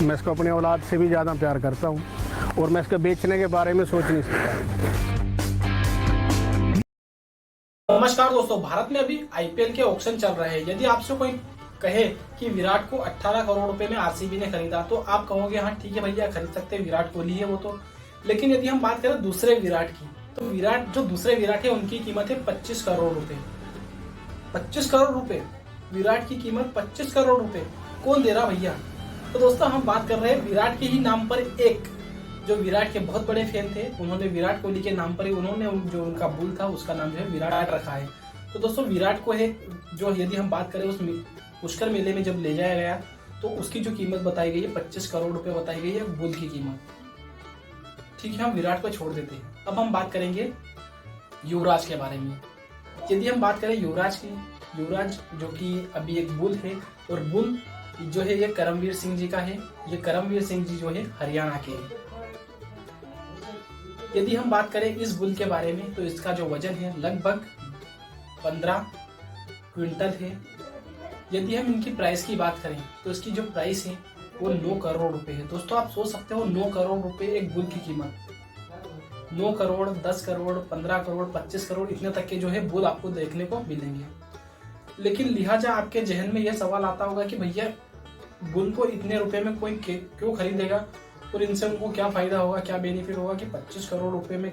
मैं इसको अपनी औलाद से भी ज़्यादा प्यार करता हूँ और मैं इसके बेचने के बारे में सोच नहीं सकता। नमस्कार दोस्तों, भारत में अभी आईपीएल के ऑक्शन चल रहे हैं। यदि आपसे कोई कहे कि विराट को 18 करोड़ रुपए में आरसीबी ने खरीदा तो आप कहोगे हाँ ठीक है भैया, खरीद सकते हैं, विराट कोहली है वो तो। लेकिन यदि हम बात करें दूसरे विराट की, तो विराट जो दूसरे विराट है उनकी कीमत है 25 करोड़ रुपए। 25 करोड़ रुपए, विराट की कीमत 25 करोड़ रुपए, कौन दे रहा भैया? तो दोस्तों हम बात कर रहे हैं विराट के ही नाम पर। एक जो विराट के बहुत बड़े फैन थे, उन्होंने विराट कोहली के नाम पर ही उन्होंने जो उनका बुल था उसका नाम जो है विराट रखा है। तो दोस्तों विराट को है जो, यदि हम बात करें उस पुष्कर मेले में जब ले जाया गया तो उसकी जो कीमत बताई गई है 25 करोड़ रुपए बताई गई है बुल की कीमत। ठीक है, हम विराट को छोड़ देते हैं। अब हम बात करेंगे युवराज के बारे में। यदि हम बात करें युवराज की, युवराज जो कि अभी एक बुल है और बुल जो है ये करमवीर सिंह जी का है। ये करमवीर सिंह जी जो है हरियाणा के हैं। यदि हम बात करें इस बुल के बारे में तो इसका जो वजन है लगभग 15 क्विंटल है। यदि हम इनकी प्राइस की बात करें तो इसकी जो प्राइस है वो 9 करोड़ रुपए है। दोस्तों आप सोच सकते हो 9 करोड़ रुपए एक बुल की कीमत। 9 करोड़, 10 करोड़, 15 करोड़, 25 करोड़ इतने तक के जो है बुल आपको देखने को मिलेंगे। लेकिन लिहाजा आपके जहन में यह सवाल आता होगा कि भैया बुल को इतने रुपए में कोई क्यों खरीदेगा और इनसे उनको क्या फायदा होगा, क्या बेनिफिट होगा कि 25 करोड़ रुपए में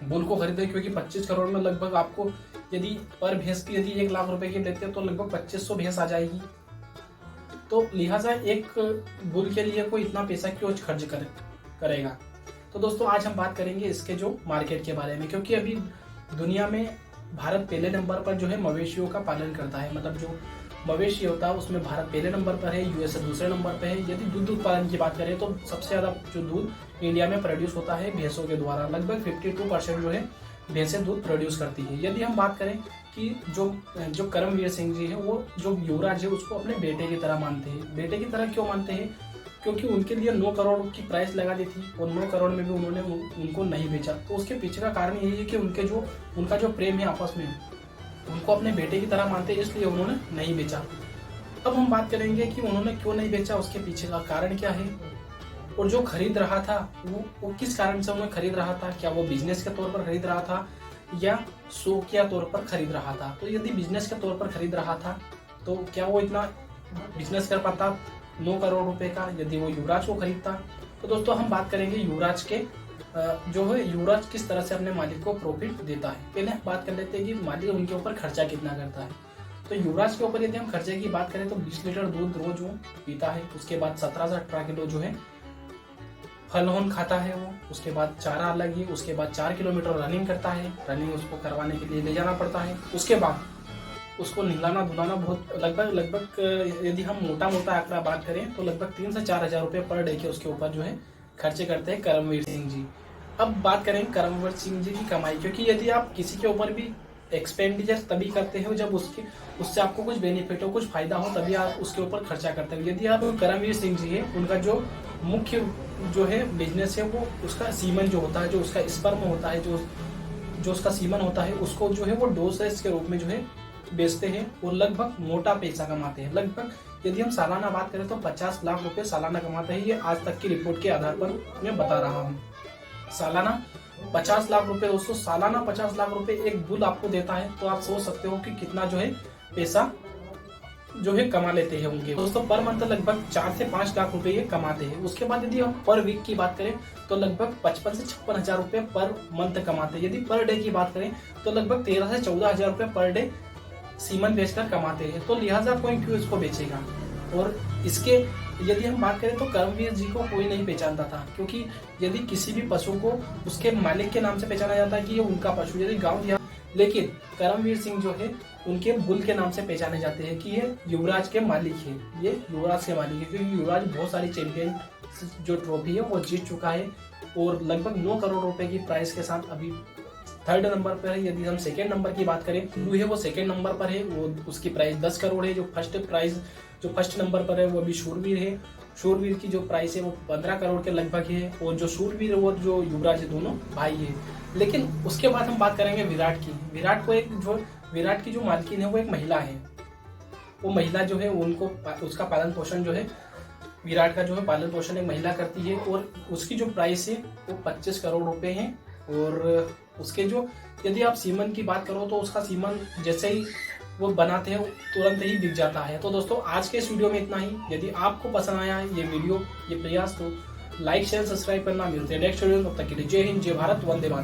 बुल को खरीदे? क्योंकि 25 करोड़ में लगभग आपको यदि पर भैंस की यदि 1 लाख रुपए की लेते हैं तो लगभग 2500 भैंस आ जाएगी। तो लिहाजा एक बुल के लिए कोई इतना पैसा क्यों खर्च करेगा? तो दोस्तों आज हम बात करेंगे इसके जो मार्केट के बारे में, क्योंकि अभी दुनिया में भारत पहले नंबर पर जो है मवेशियों का पालन करता है। मतलब जो मवेशी होता है उसमें भारत पहले नंबर पर है, यूएसए दूसरे नंबर पर है। यदि दूध उत्पादन की बात करें तो सबसे ज्यादा जो दूध इंडिया में प्रोड्यूस होता है भैंसों के द्वारा। लगभग 52% जो है भैंसें दूध प्रोड्यूस करती है। यदि हम बात करें कि जो करमवीर सिंह जी है वो जो युवराज है उसको अपने बेटे की तरह मानते हैं। बेटे की तरह क्यों मानते हैं? क्योंकि उनके लिए 9 करोड़ की प्राइस लगा दी थी और 9 करोड़ में भी उन्होंने उनको नहीं बेचा। तो उसके पीछे का कारण यही है कि उनका जो प्रेम है आपस में, उनको अपने बेटे की तरह मानते हैं, इसलिए उन्होंने नहीं बेचा। अब हम बात करेंगे कि उन्होंने क्यों नहीं बेचा, उसके पीछे का कारण क्या है और जो खरीद रहा था वो किस कारण से उन्हें खरीद रहा था। क्या वो बिजनेस के तौर पर खरीद रहा था या शौकिया तौर पर खरीद रहा था? तो यदि बिजनेस के तौर पर खरीद रहा था तो क्या वो इतना बिजनेस कर पाता 9 करोड़ रुपए का यदि वो युवराज को खरीदता? तो दोस्तों हम बात करेंगे युवराज के जो है युवराज किस तरह से अपने मालिक को प्रॉफिट देता है। पहले हम बात कर लेते हैं कि मालिक उनके ऊपर खर्चा कितना करता है। तो युवराज के ऊपर यदि हम खर्चे की बात करें तो 20 लीटर दूध रोज वो पीता है। उसके बाद 17 से 18 किलो जो है फल खाता है वो। उसके बाद चारा अलग ही। उसके बाद 4 किलोमीटर रनिंग करता है। रनिंग उसको करवाने के लिए ले जाना पड़ता है। उसके बाद उसको नहलाना धुलाना बहुत लगभग यदि हम मोटा आंकड़ा बात करें तो लगभग 3 से 4 हजार रुपये पर डे के उसके ऊपर जो है खर्चे करते हैं करमवीर सिंह जी। अब बात करें करमवीर सिंह जी की कमाई, क्योंकि यदि आप किसी के ऊपर भी एक्सपेंडिचर तभी करते हो जब उससे आपको कुछ बेनिफिट हो, कुछ फायदा हो, तभी आप उसके ऊपर खर्चा करते हो। यदि आप करमवीर सिंह जी है, उनका जो मुख्य जो है बिजनेस है वो उसका सीमन जो होता है, जो उसका स्पर्म होता है, जो उसका सीमन होता है उसको जो है वो डोसेज के रूप में जो है बेचते हैं और लगभग मोटा पैसा कमाते हैं। लगभग यदि हम सालाना बात करें तो 50 लाख रुपए सालाना कमाते हैं। ये आज तक की रिपोर्ट के आधार पर मैं बता रहा हूँ। सालाना 50 लाख रुपए, दोस्तों सालाना 50 लाख रुपए एक बुल आपको देता है, तो आप सोच सकते हो कि कितना जो है पैसा जो है कमा लेते हैं उनके दोस्तों। पर मंथ लगभग 4 से 5 लाख रुपए ये कमाते हैं। उसके बाद यदि हम पर वीक की बात करें तो लगभग 55 से 56 हजार रुपए पर मंथ कमाते हैं। यदि पर डे की बात करें तो लगभग 13 से 14 हजार रुपए पर डे सीमन बेचकर कमाते हैं। तो लिहाजा कोई क्यों इसको बेचेगा? और इसके यदि हम बात करें तो करमवीर जी को कोई नहीं पहचानता था, क्योंकि यदि किसी भी पशु को उसके मालिक के नाम से पहचाना जाता है कि ये उनका पशु, यदि गांव दिया, लेकिन करमवीर सिंह जो है उनके बुल के नाम से पहचाने जाते हैं कि ये युवराज के मालिक है। ये युवराज के मालिक है क्योंकि युवराज बहुत सारी चैंपियन जो ट्रॉफी है वो जीत चुका है और लगभग 9 करोड़ रुपए की प्राइस के साथ अभी 3rd नंबर पर है। यदि हम 2nd नंबर की बात करें, ब्लू है वो 2nd नंबर पर है, वो उसकी प्राइस 10 करोड़ है। जो फर्स्ट नंबर पर है वो अभी शूरवीर है। शूरवीर की जो प्राइस है वो 15 करोड़ के लगभग है और जो शूरवीर है वो जो युवराज है, दोनों भाई है। लेकिन उसके बाद हम बात करेंगे विराट की। विराट की जो मालकिन है वो एक महिला है। वो महिला जो है उनको उसका पालन पोषण जो है विराट का जो है पालन पोषण एक महिला करती है और उसकी जो प्राइस है वो 25 करोड़ रुपए है। और उसके जो यदि आप सीमन की बात करो तो उसका सीमन जैसे ही वो बनाते हैं तुरंत ही बिक जाता है। तो दोस्तों आज के इस वीडियो में इतना ही। यदि आपको पसंद आया है ये वीडियो, ये प्रयास, तो लाइक शेयर सब्सक्राइब करना। मिलते हैं नेक्स्ट वीडियो में। तब तक के लिए जय हिंद, जय भारत, वंदे मातरम।